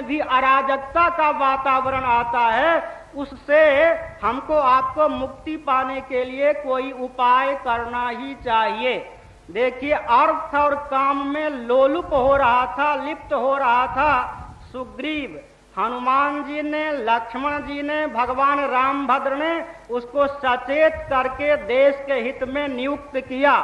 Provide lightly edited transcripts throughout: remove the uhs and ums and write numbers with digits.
में भी अराजकता का वातावरण आता है, उससे हमको आपको मुक्ति पाने के लिए कोई उपाय करना ही चाहिए। देखिए, अर्थ और काम में लोलुप हो रहा था, लिप्त हो रहा था सुग्रीव। हनुमान जी ने, लक्ष्मण जी ने, भगवान रामभद्र ने उसको सचेत करके देश के हित में नियुक्त किया।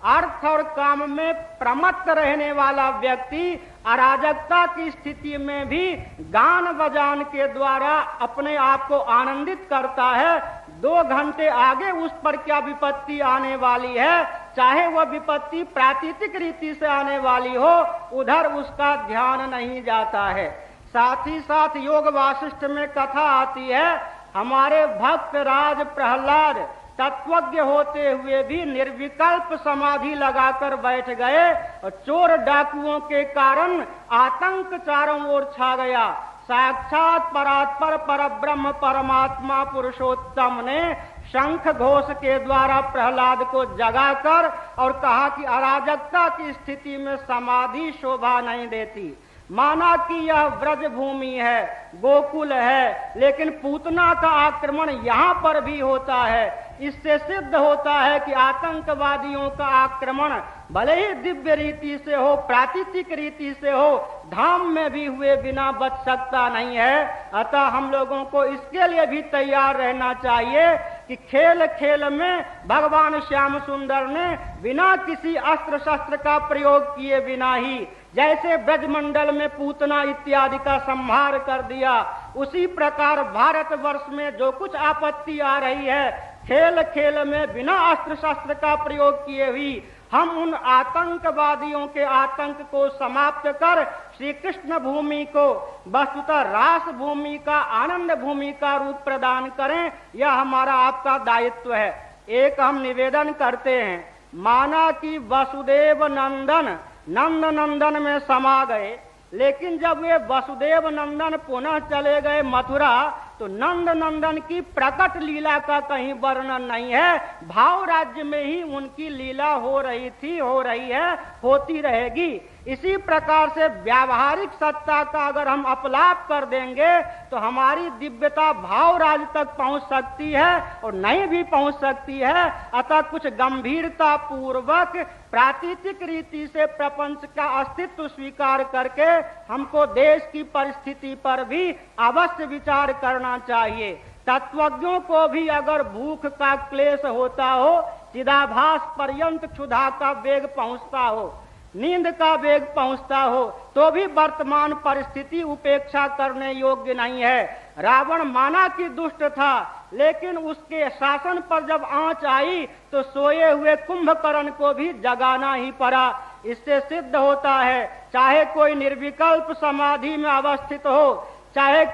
अर्थ और काम में प्रमत्त रहने वाला व्यक्ति अराजकता की स्थिति में भी गान बजान के द्वारा अपने आप को आनंदित करता है। 2 घंटे आगे उस पर क्या विपत्ति आने वाली है, चाहे वह विपत्ति प्राकृतिक रीति से आने वाली हो, उधर उसका ध्यान नहीं जाता है। साथ ही साथ योग वासिष्ठ में कथा आती है, हमारे भक्त राज प्रहलाद तत्वज्ञ होते हुए भी निर्विकल्प समाधि लगाकर बैठ गए और चोर डाकुओं के कारण आतंक चारों ओर छा गया। साक्षात परात्पर परब्रह्म परमात्मा पुरुषोत्तम ने शंख घोष के द्वारा प्रहलाद को जगाकर और कहा कि अराजकता की स्थिति में समाधि शोभा नहीं देती। माना कि यह व्रज भूमि है, गोकुल है, लेकिन पूतना का आक्रमण यहाँ पर भी होता है। इससे सिद्ध होता है कि आतंकवादियों का आक्रमण भले ही दिव्य रीति से हो, प्राकृतिक रीति से हो, धाम में भी हुए बिना बच सकता नहीं है। अतः हम लोगों को इसके लिए भी तैयार रहना चाहिए कि खेल खेल में भगवान श्याम सुंदर ने बिना किसी अस्त्र शस्त्र का प्रयोग किए बिना ही जैसे ब्रजमंडल में पूतना इत्यादि का संहार कर दिया, उसी प्रकार भारतवर्ष में जो कुछ आपत्ति आ रही है, खेल खेल में बिना अस्त्र शस्त्र का प्रयोग किए हुई हम उन आतंकवादियों के आतंक को समाप्त कर श्री कृष्ण भूमि को वस्तुतः रास भूमि का, आनंद भूमि का रूप प्रदान करें, यह हमारा आपका दायित्व है। एक हम निवेदन करते हैं, माना कि वसुदेव नंदन नंद नंदन में समा गए, लेकिन जब वे वसुदेव नंदन पुनः चले गए मथुरा, तो नंद नंदन की प्रकट लीला का कहीं वर्णन नहीं है। भाव राज्य में ही उनकी लीला हो रही थी, हो रही है, होती रहेगी। इसी प्रकार से व्यावहारिक सत्ता का अगर हम अपलाप कर देंगे तो हमारी दिव्यता भाव राज तक पहुंच सकती है और नहीं भी पहुंच सकती है। अतः कुछ गंभीरता पूर्वक प्राकृतिक रीति से प्रपंच का अस्तित्व स्वीकार करके हमको देश की परिस्थिति पर भी अवश्य विचार करना चाहिए। तत्वज्ञों को भी अगर भूख का क्लेश होता हो, चिदाभास पर्यंत क्षुधा का वेग पहुंचता हो, नींद का वेग पहुंचता हो, तो भी वर्तमान परिस्थिति उपेक्षा करने योग्य नहीं है। रावण माना कि दुष्ट था, लेकिन उसके शासन पर जब आंच आई तो सोए हुए कुंभकर्ण को भी जगाना ही पड़ा। इससे सिद्ध होता है, चाहे कोई निर्विकल्प समाधि में अवस्थित हो, चाहे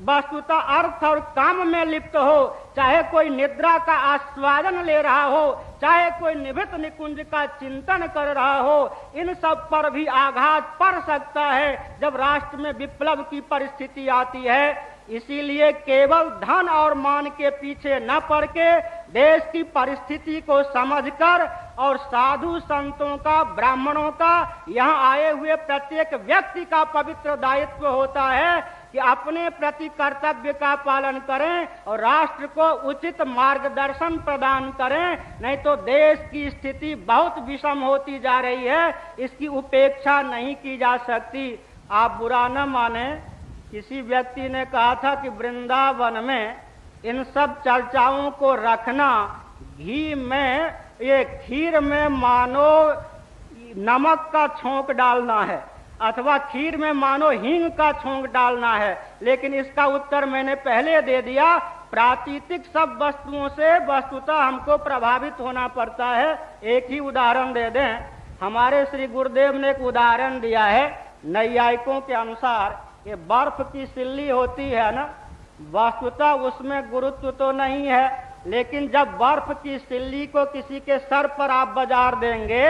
वस्तुतः अर्थ और काम में लिप्त हो, चाहे कोई निद्रा का आस्वादन ले रहा हो, चाहे कोई निभृत निकुंज का चिंतन कर रहा हो, इन सब पर भी आघात पड़ सकता है जब राष्ट्र में विप्लव की परिस्थिति आती है। इसीलिए केवल धन और मान के पीछे न पड़ के देश की परिस्थिति को समझकर और साधु संतों का, ब्राह्मणों का, यहाँ आए हुए प्रत्येक व्यक्ति का पवित्र दायित्व होता है कि अपने प्रति कर्तव्य का पालन करें और राष्ट्र को उचित मार्गदर्शन प्रदान करें, नहीं तो देश की स्थिति बहुत विषम होती जा रही है, इसकी उपेक्षा नहीं की जा सकती। आप बुरा न माने, किसी व्यक्ति ने कहा था कि वृंदावन में इन सब चर्चाओं को रखना, घी में, ये खीर में मानो नमक का छोंक डालना है अथवा खीर में मानो हींग का छोंक डालना है। लेकिन इसका उत्तर मैंने पहले दे दिया, प्राकृतिक सब वस्तुओं से वस्तुतः हमको प्रभावित होना पड़ता है। एक ही उदाहरण दे दें, हमारे श्री गुरुदेव ने एक उदाहरण दिया है, नैयायिकों के अनुसार ये बर्फ की सिल्ली होती है ना, वस्तुतः उसमें गुरुत्व तो नहीं है, लेकिन जब बर्फ की सिल्ली को किसी के सर पर आप बाजार देंगे,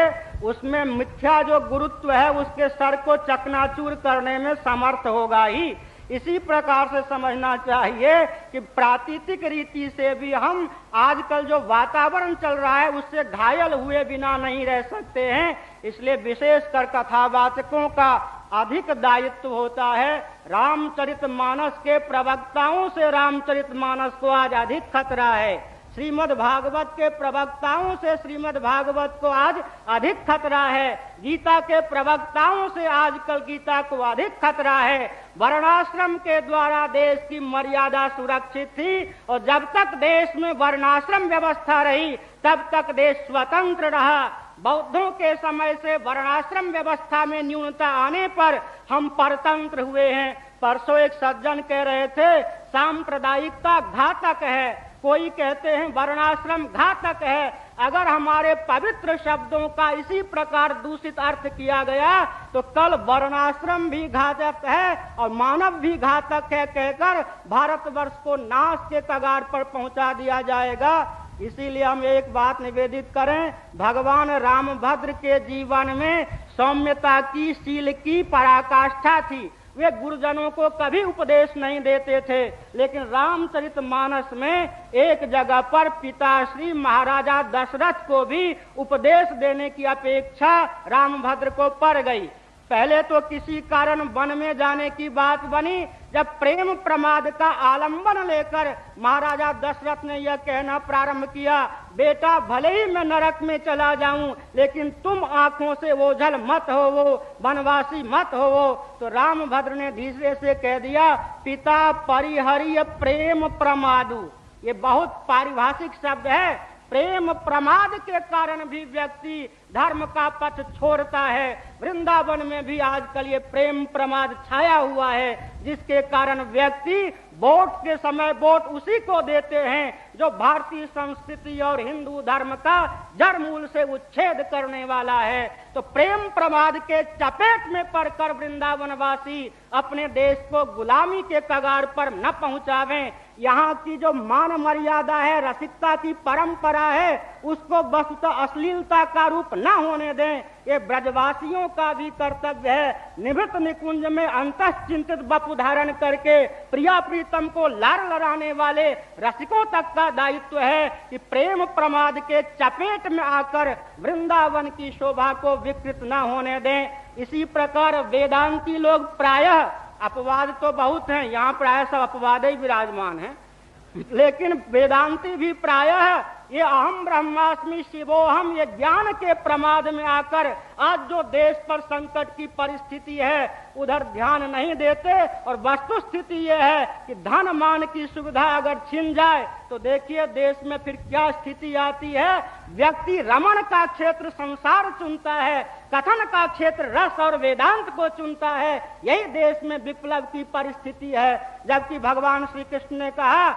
उसमें मिथ्या जो गुरुत्व है उसके सर को चकनाचूर करने में समर्थ होगा ही। इसी प्रकार से समझना चाहिए कि प्राकृतिक रीति से भी हम आजकल जो वातावरण चल रहा है उससे घायल हुए बिना नहीं रह सकते हैं। इसलिए विशेषकर कथावाचकों का अधिक दायित्व होता है। रामचरितमानस के प्रवक्ताओं से रामचरितमानस को आज अधिक खतरा है। श्रीमद् भागवत के प्रवक्ताओं से श्रीमद् भागवत को आज अधिक खतरा है। गीता के प्रवक्ताओं से आजकल गीता को अधिक खतरा है। वर्णाश्रम के द्वारा देश की मर्यादा सुरक्षित थी और जब तक देश में वर्णाश्रम व्यवस्था रही तब तक देश स्वतंत्र रहा। बौद्धों के समय से वर्णाश्रम व्यवस्था में न्यूनता आने पर हम परतंत्र हुए हैं। परसों एक सज्जन कह रहे थे सांप्रदायिकता घातक है, कोई कहते हैं वर्णाश्रम घातक है। अगर हमारे पवित्र शब्दों का इसी प्रकार दूषित अर्थ किया गया तो कल वर्णाश्रम भी घातक है और मानव भी घातक है कहकर भारतवर्ष को नाश के कगार पर पहुंचा दिया जाएगा। इसीलिए हम एक बात निवेदित करें, भगवान रामभद्र के जीवन में सौम्यता की, शील की पराकाष्ठा थी। वे गुरुजनों को कभी उपदेश नहीं देते थे, लेकिन रामचरितमानस में एक जगह पर पिताश्री महाराजा दशरथ को भी उपदेश देने की अपेक्षा रामभद्र को पड़ गई। पहले तो किसी कारण वन में जाने की बात बनी, जब प्रेम प्रमाद का आलंबन लेकर महाराजा दशरथ ने यह कहना प्रारंभ किया, बेटा भले ही मैं नरक में चला जाऊं लेकिन तुम आंखों से ओझल मत हो, वो वनवासी मत हो वो। तो रामभद्र ने धीरे से कह दिया, पिता परिहरिय प्रेम प्रमादु। ये बहुत पारिभाषिक शब्द है। प्रेम प्रमाद के कारण भी व्यक्ति धर्म का पथ छोड़ता है। वृंदावन में भी आजकल ये प्रेम प्रमाद छाया हुआ है, जिसके कारण व्यक्ति वोट के समय वोट उसी को देते हैं जो भारतीय संस्कृति और हिंदू धर्म का जड़ मूल से उच्छेद करने वाला है। तो प्रेम प्रमाद के चपेट में पड़कर वृंदावनवासी अपने देश को गुलामी के कगार पर न पहुंचावें। यहाँ की जो मान मर्यादा है, रसिकता की परंपरा है, उसको वस्तुतः अश्लीलता का रूप न होने दें। ये ब्रजवासियों का भी कर्तव्य है। निभृत निकुंज में अंतःचिंतित वपु धारण करके प्रिया प्रीतम को लार लड़ाने वाले रसिकों तक का दायित्व है कि प्रेम प्रमाद के चपेट में आकर वृंदावन की शोभा को विकृत न होने दें। इसी प्रकार वेदांती लोग प्रायः, अपवाद तो बहुत हैं, यहाँ प्रायः सब अपवाद ही विराजमान हैं, लेकिन वेदांती भी प्रायः ये अहम ब्रह्मास्मि शिवोहम ये ज्ञान के प्रमाद में आकर आज जो देश पर संकट की परिस्थिति है उधर ध्यान नहीं देते। और वस्तु स्थिति ये है कि धन मान की सुविधा अगर छिन जाए तो देखिए देश में फिर क्या स्थिति आती है। व्यक्ति रमण का क्षेत्र संसार चुनता है, कथन का क्षेत्र रस और वेदांत को चुनता है। यही देश में विप्लव की परिस्थिति है। जबकि भगवान श्री कृष्ण ने कहा,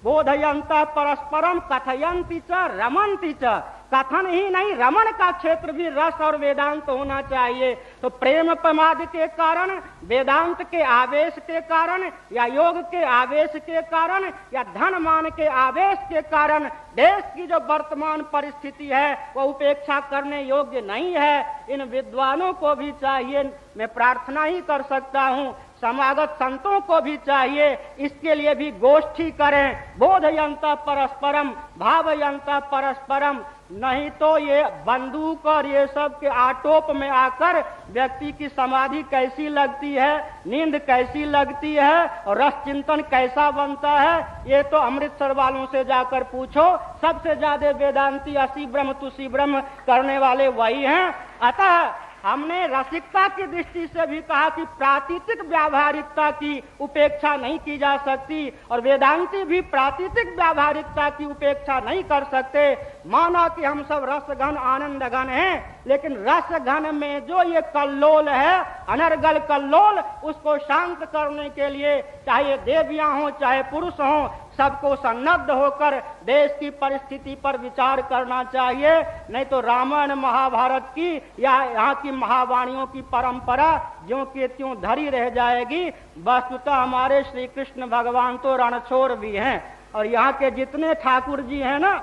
बोधयंता परस्परम कथयंती च रमन्ति च। कथन ही नहीं, रमण का क्षेत्र भी रस और वेदांत होना चाहिए। तो प्रेम प्रमाद के कारण, वेदांत के आवेश के कारण, या योग के आवेश के कारण, या धन मान के आवेश के कारण देश की जो वर्तमान परिस्थिति है वह उपेक्षा करने योग्य नहीं है। इन विद्वानों को भी चाहिए, मैं प्रार्थना ही कर सकता हूँ, समागत संतों को भी चाहिए इसके लिए भी गोष्ठी करें। बोधयंता परस्परम भावयंता परस्परम। नहीं तो ये बंदूक और ये सब के आटोप में आकर व्यक्ति की समाधि कैसी लगती है, नींद कैसी लगती है और रस चिंतन कैसा बनता है, ये तो अमृतसर वालों से जाकर पूछो। सबसे ज्यादा वेदांती असी ब्रह्म तुसी ब्रह्म करने वाले वही हैं। अतः हमने रसिकता की दृष्टि से भी कहा कि प्रातीतिक व्यावहारिकता की उपेक्षा नहीं की जा सकती और वेदांती भी प्रातीतिक व्यावहारिकता की उपेक्षा नहीं कर सकते। माना कि हम सब रसघन आनंद घन हैं, लेकिन रसघन में जो ये कल्लोल है, अनर्गल कल्लोल, उसको शांत करने के लिए चाहे देवियां हो चाहे पुरुष हो, सबको सन्नद्ध होकर देश की परिस्थिति पर विचार करना चाहिए। नहीं तो रामायण महाभारत की या यहाँ की महावाणियों की परंपरा ज्यों की त्यों धरी रह जाएगी। वस्तुतः हमारे श्री कृष्ण भगवान तो रणछोड़ भी हैं और यहाँ के जितने ठाकुर जी हैं ना,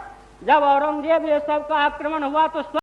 जब औरंगजेब ये सब का आक्रमण हुआ तो